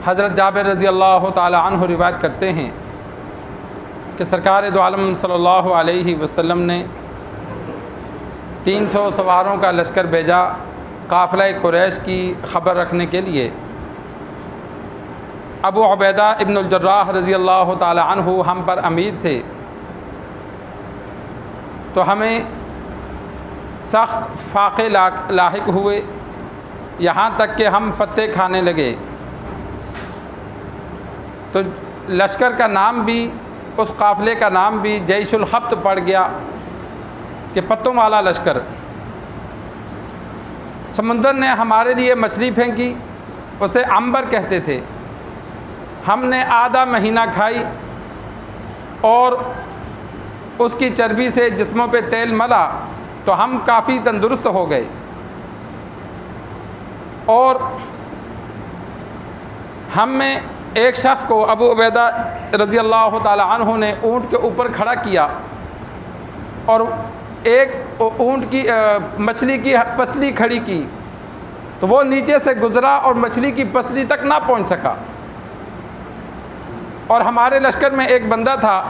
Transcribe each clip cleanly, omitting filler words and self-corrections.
حضرت جابر رضی اللہ تعالی عنہ روایت کرتے ہیں کہ سرکار دو عالم صلی اللہ علیہ وسلم نے 300 سواروں کا لشکر بھیجا قافلہ قریش کی خبر رکھنے کے لیے۔ ابو عبیدہ ابن الجراح رضی اللہ تعالی عنہ ہم پر امیر تھے، تو ہمیں سخت فاقے لاحق ہوئے، یہاں تک کہ ہم پتے کھانے لگے۔ تو لشکر کا نام بھی، اس قافلے کا نام بھی جیش الحبت پڑ گیا کہ پتوں والا لشکر۔ سمندر نے ہمارے لیے مچھلی پھینکی، اسے عنبر کہتے تھے، ہم نے آدھا مہینہ کھائی اور اس کی چربی سے جسموں پہ تیل ملا تو ہم کافی تندرست ہو گئے۔ اور ہم میں ایک شخص کو ابو عبیدہ رضی اللہ تعالی عنہ نے اونٹ کے اوپر کھڑا کیا اور ایک اونٹ کی مچھلی کی پسلی کھڑی کی، تو وہ نیچے سے گزرا اور مچھلی کی پسلی تک نہ پہنچ سکا۔ اور ہمارے لشکر میں ایک بندہ تھا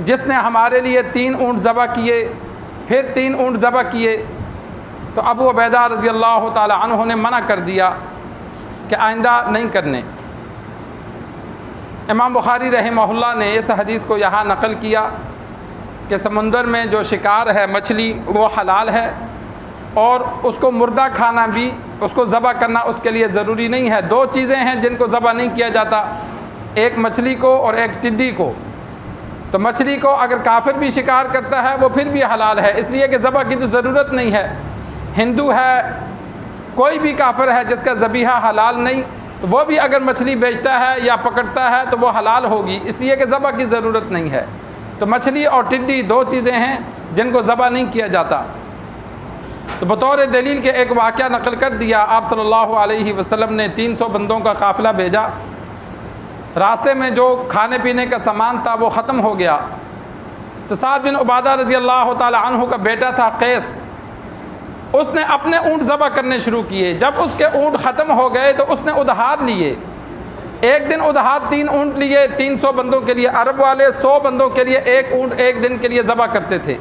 جس نے ہمارے لیے 3 اونٹ ذبح کیے، پھر 3 اونٹ ذبح کیے، تو ابو عبیدہ رضی اللہ تعالی عنہ نے منع کر دیا کہ آئندہ نہیں کرنے۔ امام بخاری رحمہ اللہ نے اس حدیث کو یہاں نقل کیا کہ سمندر میں جو شکار ہے مچھلی وہ حلال ہے، اور اس کو مردہ کھانا بھی، اس کو ذبح کرنا اس کے لیے ضروری نہیں ہے۔ 2 چیزیں ہیں جن کو ذبح نہیں کیا جاتا، ایک مچھلی کو اور ایک ٹڈی کو۔ تو مچھلی کو اگر کافر بھی شکار کرتا ہے وہ پھر بھی حلال ہے، اس لیے کہ ذبح کی تو ضرورت نہیں ہے۔ ہندو ہے، کوئی بھی کافر ہے جس کا ذبیحہ حلال نہیں، تو وہ بھی اگر مچھلی بیچتا ہے یا پکڑتا ہے تو وہ حلال ہوگی، اس لیے کہ ذبح کی ضرورت نہیں ہے۔ تو مچھلی اور ٹڈی 2 چیزیں ہیں جن کو ذبح نہیں کیا جاتا۔ تو بطور دلیل کے ایک واقعہ نقل کر دیا، آپ صلی اللہ علیہ وسلم نے 300 بندوں کا قافلہ بھیجا، راستے میں جو کھانے پینے کا سامان تھا وہ ختم ہو گیا، تو سعد بن عبادہ رضی اللہ تعالی عنہ کا بیٹا تھا قیس، اس نے اپنے اونٹ ذبح کرنے شروع کیے۔ جب اس کے اونٹ ختم ہو گئے تو اس نے ادھار لیے، ایک دن ادھار 3 اونٹ لیے 300 بندوں کے لیے۔ عرب والے 100 بندوں کے لیے ایک اونٹ ایک دن کے لیے ذبح کرتے تھے،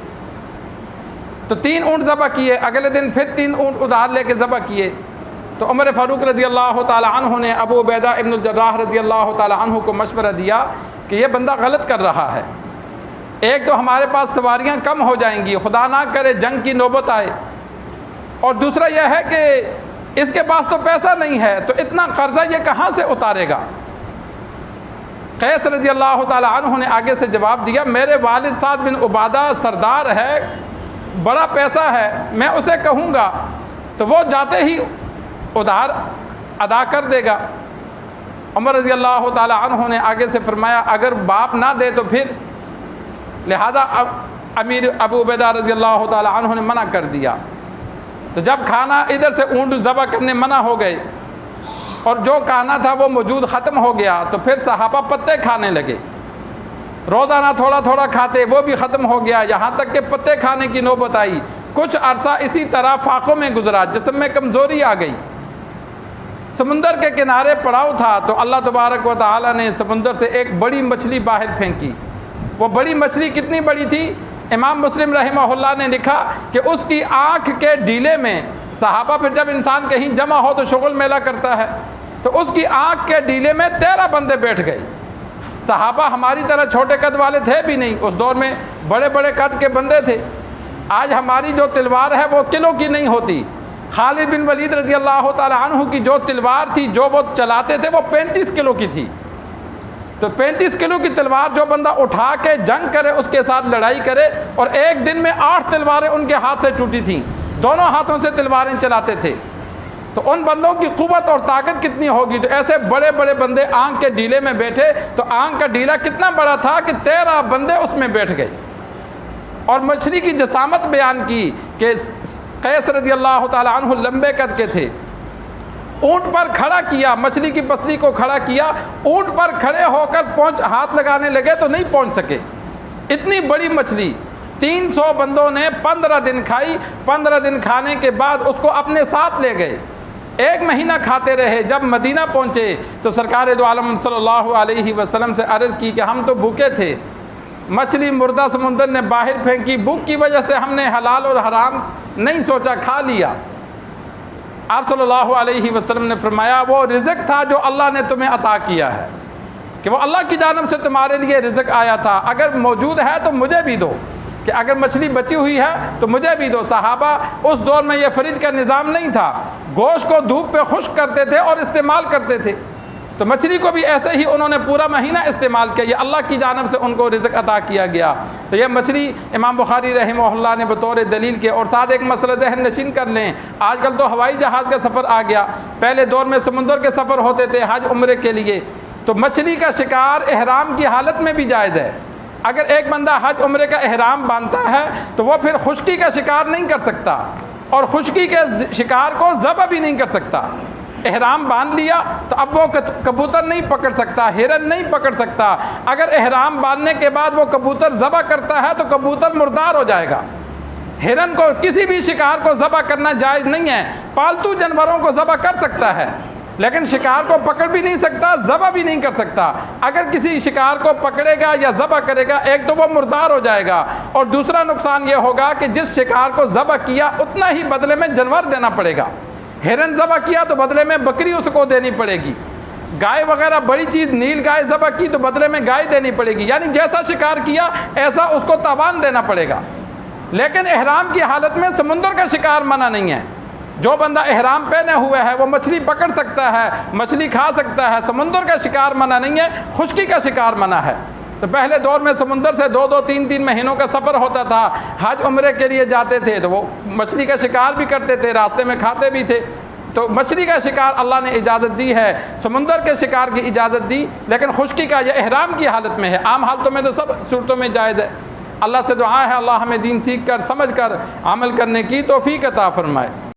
تو 3 اونٹ ذبح کیے، اگلے دن پھر 3 اونٹ ادھار لے کے ذبح کیے۔ تو عمر فاروق رضی اللہ تعالی عنہ نے ابو عبیدہ ابن الجراح رضی اللہ تعالی عنہ کو مشورہ دیا کہ یہ بندہ غلط کر رہا ہے، ایک تو ہمارے پاس سواریاں کم ہو جائیں گی، خدا نہ کرے جنگ کی نوبت آئے، اور دوسرا یہ ہے کہ اس کے پاس تو پیسہ نہیں ہے، تو اتنا قرضہ یہ کہاں سے اتارے گا۔ قیس رضی اللہ تعالی عنہ نے آگے سے جواب دیا، میرے والد سعد بن عبادہ سردار ہے، بڑا پیسہ ہے، میں اسے کہوں گا تو وہ جاتے ہی ادھار ادا کر دے گا۔ عمر رضی اللہ تعالی عنہ نے آگے سے فرمایا، اگر باپ نہ دے تو پھر، لہذا امیر ابو عبیدہ رضی اللہ تعالی عنہ نے منع کر دیا۔ تو جب کھانا ادھر سے اونٹ ذبح کرنے منع ہو گئے اور جو کھانا تھا وہ موجود ختم ہو گیا، تو پھر صحابہ پتے کھانے لگے، روزانہ تھوڑا تھوڑا کھاتے، وہ بھی ختم ہو گیا، یہاں تک کہ پتے کھانے کی نوبت آئی۔ کچھ عرصہ اسی طرح فاقوں میں گزرا، جسم میں کمزوری آ گئی، سمندر کے کنارے پڑاؤ تھا، تو اللہ تبارک و تعالی نے سمندر سے ایک بڑی مچھلی باہر پھینکی۔ وہ بڑی مچھلی کتنی بڑی تھی؟ امام مسلم رحمہ اللہ نے لکھا کہ اس کی آنکھ کے ڈیلے میں، صحابہ پھر جب انسان کہیں جمع ہو تو شغل میلہ کرتا ہے، تو اس کی آنکھ کے ڈیلے میں 13 بندے بیٹھ گئے۔ صحابہ ہماری طرح چھوٹے قد والے تھے بھی نہیں، اس دور میں بڑے بڑے قد کے بندے تھے۔ آج ہماری جو تلوار ہے وہ کلو کی نہیں ہوتی، خالد بن ولید رضی اللہ تعالی عنہ کی جو تلوار تھی جو وہ چلاتے تھے وہ 35 کلو کی تھی۔ تو 35 کلو کی تلوار جو بندہ اٹھا کے جنگ کرے، اس کے ساتھ لڑائی کرے، اور ایک دن میں 8 تلواریں ان کے ہاتھ سے ٹوٹی تھیں، دونوں ہاتھوں سے تلواریں چلاتے تھے، تو ان بندوں کی قوت اور طاقت کتنی ہوگی۔ تو ایسے بڑے بڑے بندے آنکھ کے ڈیلے میں بیٹھے، تو آنکھ کا ڈیلا کتنا بڑا تھا کہ 13 بندے اس میں بیٹھ گئے۔ اور مچھلی کی جسامت بیان کی کہ قیس رضی اللہ تعالی عنہ لمبے قد کے تھے، اونٹ پر کھڑا کیا، مچھلی کی پسلی کو کھڑا کیا، اونٹ پر کھڑے ہو کر ہاتھ لگانے لگے تو نہیں پہنچ سکے، اتنی بڑی مچھلی۔ 300 بندوں نے 15 دن کھائی، 15 دن کھانے کے بعد اس کو اپنے ساتھ لے گئے، ایک مہینہ کھاتے رہے. جب مدینہ پہنچے تو سرکار دو عالم صلی اللہ علیہ وسلم سے عرض کی کہ ہم تو بھوکے تھے, مچھلی مردہ سمندر نے باہر پھینکی, بھوک کی وجہ سے ہم نے حلال اور حرام نہیں سوچا, کھا لیا. آپ صلی اللہ علیہ وسلم نے فرمایا وہ رزق تھا جو اللہ نے تمہیں عطا کیا ہے, کہ وہ اللہ کی جانب سے تمہارے لیے رزق آیا تھا, اگر موجود ہے تو مجھے بھی دو, کہ اگر مچھلی بچی ہوئی ہے تو مجھے بھی دو. صحابہ اس دور میں یہ فریج کا نظام نہیں تھا, گوشت کو دھوپ پہ خشک کرتے تھے اور استعمال کرتے تھے, تو مچھلی کو بھی ایسے ہی انہوں نے پورا مہینہ استعمال کیا, یہ اللہ کی جانب سے ان کو رزق عطا کیا گیا. تو یہ مچھلی امام بخاری رحمہ اللہ نے بطور دلیل کے. اور ساتھ ایک مسئلہ ذہن نشین کر لیں, آج کل تو ہوائی جہاز کا سفر آ گیا, پہلے دور میں سمندر کے سفر ہوتے تھے حج عمرے کے لیے, تو مچھلی کا شکار احرام کی حالت میں بھی جائز ہے. اگر ایک بندہ حج عمرے کا احرام باندھتا ہے تو وہ پھر خشکی کا شکار نہیں کر سکتا, اور خشکی کے شکار کو ذبح بھی نہیں کر سکتا. احرام باندھ لیا تو اب وہ کبوتر نہیں پکڑ سکتا, ہرن نہیں پکڑ سکتا. اگر احرام باندھنے کے بعد وہ کبوتر ذبح کرتا ہے تو کبوتر مردار ہو جائے گا. ہرن کو, کسی بھی شکار کو ذبح کرنا جائز نہیں ہے. پالتو جانوروں کو ذبح کر سکتا ہے لیکن شکار کو پکڑ بھی نہیں سکتا, ذبح بھی نہیں کر سکتا. اگر کسی شکار کو پکڑے گا یا ذبح کرے گا, ایک تو وہ مردار ہو جائے گا, اور دوسرا نقصان یہ ہوگا کہ جس شکار کو ذبح کیا اتنا ہی بدلے میں جانور دینا پڑے گا. ہرن ذبح کیا تو بدلے میں بکری اس کو دینی پڑے گی. گائے وغیرہ بڑی چیز, نیل گائے ذبح کی تو بدلے میں گائے دینی پڑے گی. یعنی جیسا شکار کیا ایسا اس کو تاوان دینا پڑے گا. لیکن احرام کی حالت میں سمندر کا شکار منع نہیں ہے. جو بندہ احرام پہنے ہوئے ہے وہ مچھلی پکڑ سکتا ہے, مچھلی کھا سکتا ہے. سمندر کا شکار منع نہیں ہے, خشکی کا شکار منع ہے. تو پہلے دور میں سمندر سے 2-3 مہینوں کا سفر ہوتا تھا, حج عمرے کے لیے جاتے تھے تو وہ مچھلی کا شکار بھی کرتے تھے, راستے میں کھاتے بھی تھے. تو مچھلی کا شکار اللہ نے اجازت دی ہے, سمندر کے شکار کی اجازت دی, لیکن خشکی کا یہ احرام کی حالت میں ہے. عام حالتوں میں تو سب صورتوں میں جائز ہے. اللہ سے دعا ہے اللہ ہمیں دین سیکھ کر سمجھ کر عمل کرنے کی توفیق عطا فرمائے.